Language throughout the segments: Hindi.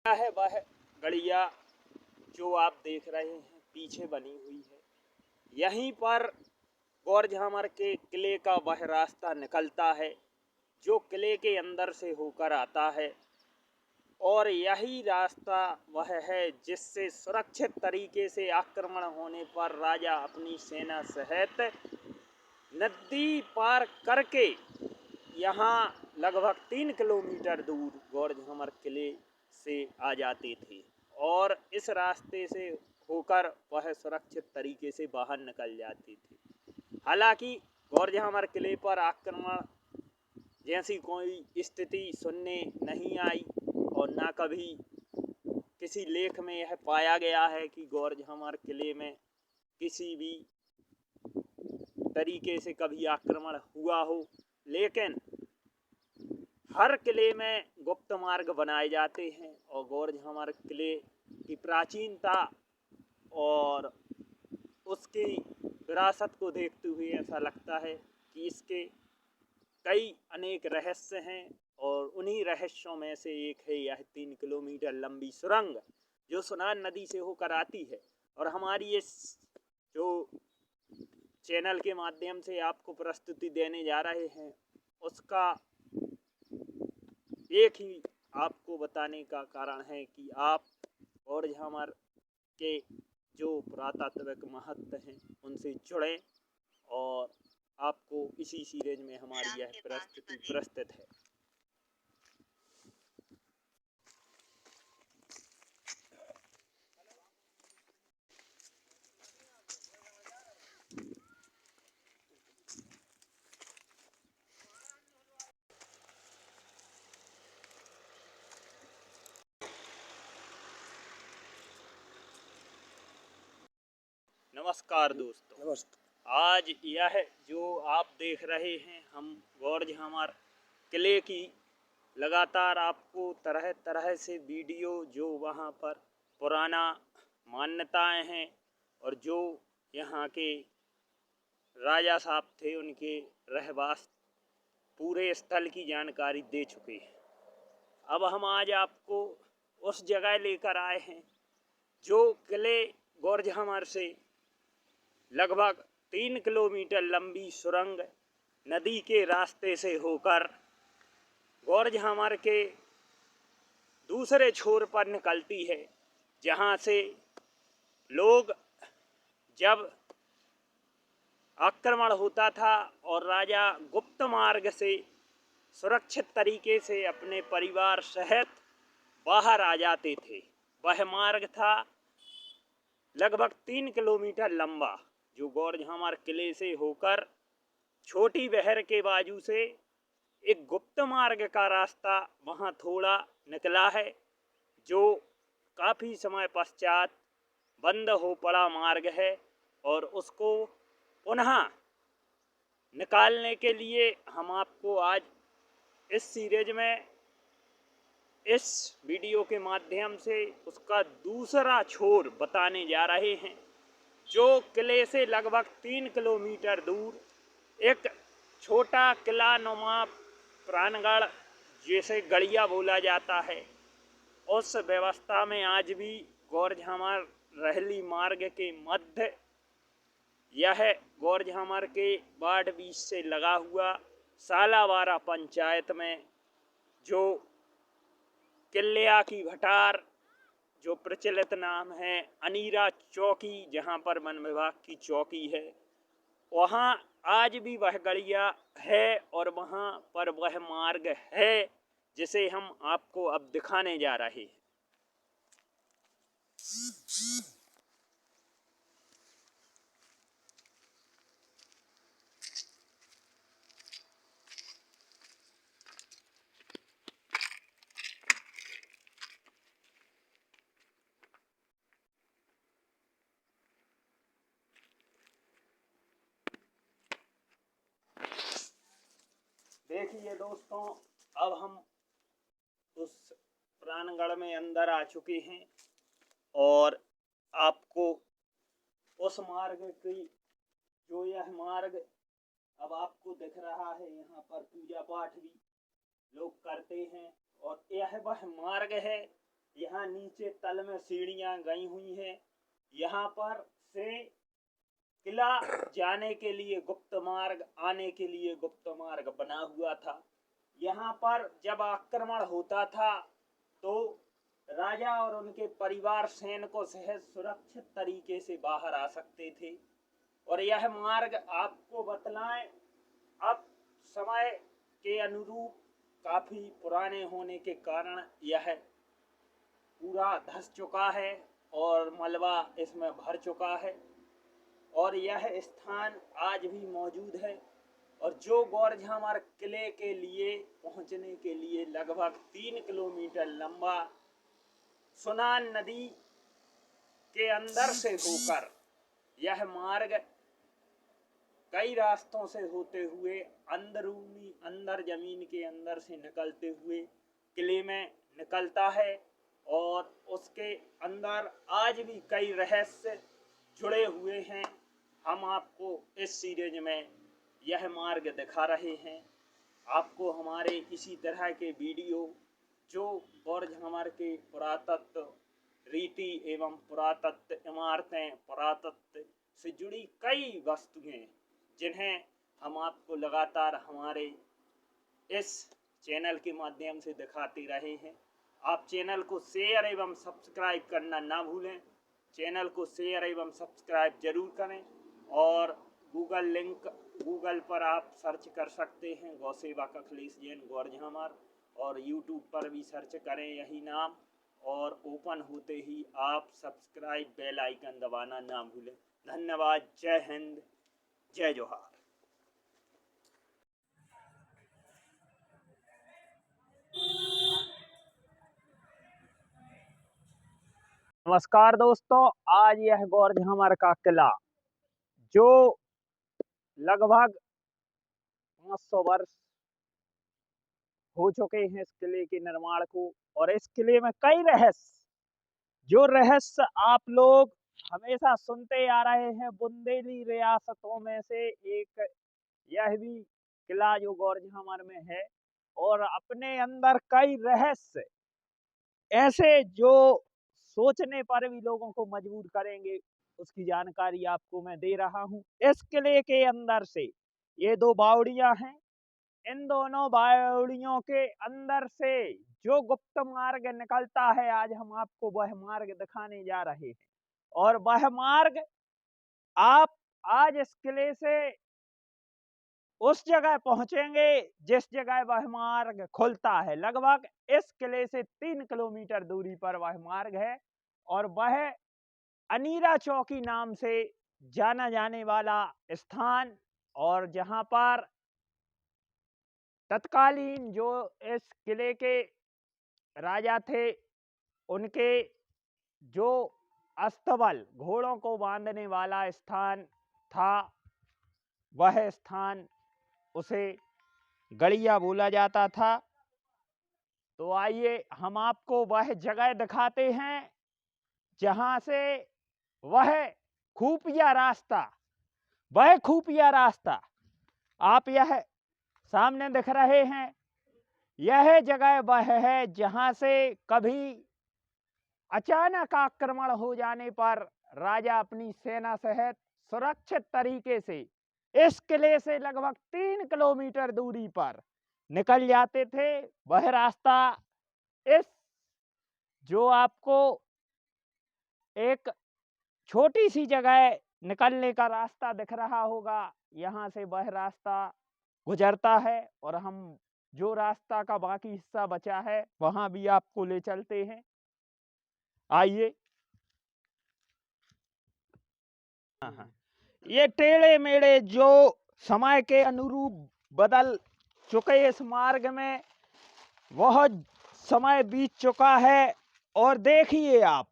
क्या है वह गड़िया जो आप देख रहे हैं पीछे बनी हुई है। यहीं पर गौरझामर के किले का वह रास्ता निकलता है जो किले के अंदर से होकर आता है और यही रास्ता वह है जिससे सुरक्षित तरीके से आक्रमण होने पर राजा अपनी सेना सहित नदी पार करके यहाँ लगभग 3 किलोमीटर दूर गौरझामर किले से आ जाते थे और इस रास्ते से होकर वह सुरक्षित तरीके से बाहर निकल जाते थे। हालांकि गौरझामर किले पर आक्रमण जैसी कोई स्थिति सुनने नहीं आई और ना कभी किसी लेख में यह पाया गया है कि गौरझामर किले में किसी भी तरीके से कभी आक्रमण हुआ हो, लेकिन हर किले में गुप्त मार्ग बनाए जाते हैं और गौरझामर किले की प्राचीनता और उसकी विरासत को देखते हुए ऐसा लगता है कि इसके कई अनेक रहस्य हैं और उन्हीं रहस्यों में से एक है यह 3 किलोमीटर लंबी सुरंग जो सुनार नदी से होकर आती है। और हमारी इस जो चैनल के माध्यम से आपको प्रस्तुति देने जा रहे हैं उसका एक ही आपको बताने का कारण है कि आप गौरझामर के जो पुरातात्विक महत्व हैं उनसे जुड़ें और आपको इसी सीरीज में हमारी यह प्रस्तुति प्रस्तुत है। नमस्कार दोस्तों, नमस्कार। आज यह जो आप देख रहे हैं हम गौरझामर किले की लगातार आपको तरह तरह से वीडियो जो वहाँ पर पुराना मान्यताएं हैं और जो यहाँ के राजा साहब थे उनके रहवास पूरे स्थल की जानकारी दे चुके हैं। अब हम आज आपको उस जगह लेकर आए हैं जो किले गौरझामर से लगभग 3 किलोमीटर लंबी सुरंग नदी के रास्ते से होकर गौरझामर के दूसरे छोर पर निकलती है, जहाँ से लोग जब आक्रमण होता था और राजा गुप्त मार्ग से सुरक्षित तरीके से अपने परिवार सहित बाहर आ जाते थे। वह मार्ग था लगभग 3 किलोमीटर लंबा जो गौरझामर किले से होकर छोटी बहर के बाजू से एक गुप्त मार्ग का रास्ता वहाँ थोड़ा निकला है जो काफ़ी समय पश्चात बंद हो पड़ा मार्ग है और उसको पुनः निकालने के लिए हम आपको आज इस सीरीज में इस वीडियो के माध्यम से उसका दूसरा छोर बताने जा रहे हैं जो किले से लगभग 3 किलोमीटर दूर एक छोटा किला नुमा प्राणगढ़ जैसे गड़िया बोला जाता है, उस व्यवस्था में आज भी गौरझामर रहली मार्ग के मध्य यह गौरझामर के वार्ड 20 से लगा हुआ सालावारा पंचायत में जो किल्या की भटार जो प्रचलित नाम है अनीरा चौकी, जहाँ पर वन विभाग की चौकी है, वहाँ आज भी वह गड़िया है और वहाँ पर वह मार्ग है जिसे हम आपको अब दिखाने जा रहे हैं। देखिए दोस्तों, अब हम उस प्राणगढ़ में अंदर आ चुके हैं और आपको उस मार्ग की जो यह मार्ग अब आपको दिख रहा है, यहाँ पर पूजा पाठ भी लोग करते हैं और यह वह मार्ग है यहाँ नीचे तल में सीढ़ियां गई हुई हैं। यहाँ पर से किला जाने के लिए गुप्त मार्ग, आने के लिए गुप्त मार्ग बना हुआ था। यहाँ पर जब आक्रमण होता था तो राजा और उनके परिवार सैनिकों से सुरक्षित तरीके से बाहर आ सकते थे। और यह मार्ग आपको बतलाएं, अब समय के अनुरूप काफी पुराने होने के कारण यह पूरा धंस चुका है और मलबा इसमें भर चुका है, और यह स्थान आज भी मौजूद है। और जो गौरझामर किले के लिए पहुंचने के लिए लगभग 3 किलोमीटर लंबा सुनान नदी के अंदर से होकर यह मार्ग कई रास्तों से होते हुए अंदर जमीन के अंदर से निकलते हुए किले में निकलता है। और उसके अंदर आज भी कई रहस्य जुड़े हुए हैं। हम आपको इस सीरीज में यह मार्ग दिखा रहे हैं। आपको हमारे इसी तरह के वीडियो जो गौरझामर के पुरातत्व रीति एवं पुरातत्व इमारतें, पुरातत्व से जुड़ी कई वस्तुएं जिन्हें हम आपको लगातार हमारे इस चैनल के माध्यम से दिखाते रहे हैं। आप चैनल को शेयर एवं सब्सक्राइब करना ना भूलें। चैनल को शेयर एवं सब्सक्राइब जरूर करें। और गूगल पर आप सर्च कर सकते हैं गौसेवक अखिलेश जैन गौरझामर, और यूट्यूब पर भी सर्च करें यही नाम, और ओपन होते ही आप सब्सक्राइब बेल आइकन दबाना ना भूलें। धन्यवाद। जय हिंद, जय जोहार। नमस्कार दोस्तों, आज यह गौरझामर का किला जो लगभग 500 वर्ष हो चुके हैं इस किले के निर्माण को, और इस किले में कई रहस्य आप लोग हमेशा सुनते आ रहे हैं। बुंदेली रियासतों में से एक यह भी किला जो गौरझामर में है, और अपने अंदर कई रहस्य ऐसे जो सोचने पर भी लोगों को मजबूर करेंगे, उसकी जानकारी आपको मैं दे रहा हूं। इस किले के अंदर से ये 2 बावड़ियां हैं। इन दोनों बावड़ियों के अंदर से जो गुप्त मार्ग निकलता है, आज हम आपको वह मार्ग दिखाने जा रहे हैं। और वह मार्ग आप आज इस किले से उस जगह पहुंचेंगे जिस जगह वह मार्ग खुलता है। लगभग इस किले से 3 किलोमीटर दूरी पर वह मार्ग है, और वह अनीरा चौकी नाम से जाना जाने वाला स्थान, और जहां पर तत्कालीन जो इस किले के राजा थे, उनके जो अस्तबल घोड़ों को बांधने वाला स्थान था, वह स्थान उसे गड़िया बोला जाता था। तो आइए हम आपको वह जगह दिखाते हैं जहां से वह खुफिया रास्ता आप यह सामने दिख रहे हैं। यह जगह वह है जहां से कभी अचानक आक्रमण हो जाने पर राजा अपनी सेना सहित सुरक्षित तरीके से इस किले से लगभग 3 किलोमीटर दूरी पर निकल जाते थे। वह रास्ता इस जो आपको एक छोटी सी जगह निकलने का रास्ता दिख रहा होगा, यहाँ से वह रास्ता गुजरता है, और हम जो रास्ता का बाकी हिस्सा बचा है वहां भी आपको ले चलते हैं। आइए। ये टेढ़े मेढ़े जो समय के अनुरूप बदल चुके इस मार्ग में, बहुत समय बीत चुका है। और देखिए आप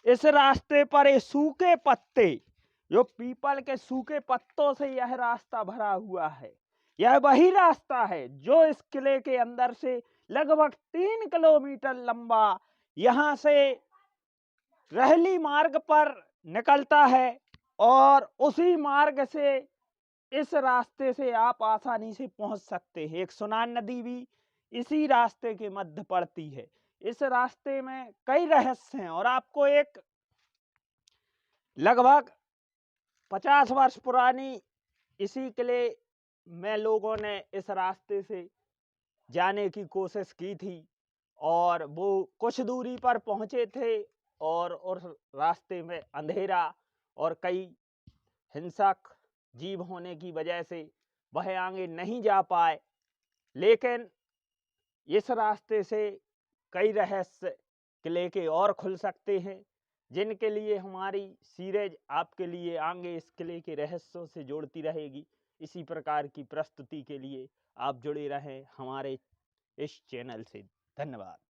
इस रास्ते पर ये सूखे पत्ते, जो पीपल के सूखे पत्तों से यह रास्ता भरा हुआ है। यह वही रास्ता है जो इस किले के अंदर से लगभग 3 किलोमीटर लंबा यहां से रहली मार्ग पर निकलता है, और उसी मार्ग से इस रास्ते से आप आसानी से पहुंच सकते हैं। एक सुनान नदी भी इसी रास्ते के मध्य पड़ती है। इस रास्ते में कई रहस्य हैं और आपको एक लगभग 50 वर्ष पुरानी इसी किले में लोगों ने इस रास्ते से जाने की कोशिश की थी और वो कुछ दूरी पर पहुंचे थे और उस रास्ते में अंधेरा और कई हिंसक जीव होने की वजह से वह आगे नहीं जा पाए। लेकिन इस रास्ते से कई रहस्य किले के और खुल सकते हैं, जिनके लिए हमारी सीरीज आपके लिए आगे इस किले के रहस्यों से जोड़ती रहेगी। इसी प्रकार की प्रस्तुति के लिए आप जुड़े रहें हमारे इस चैनल से। धन्यवाद।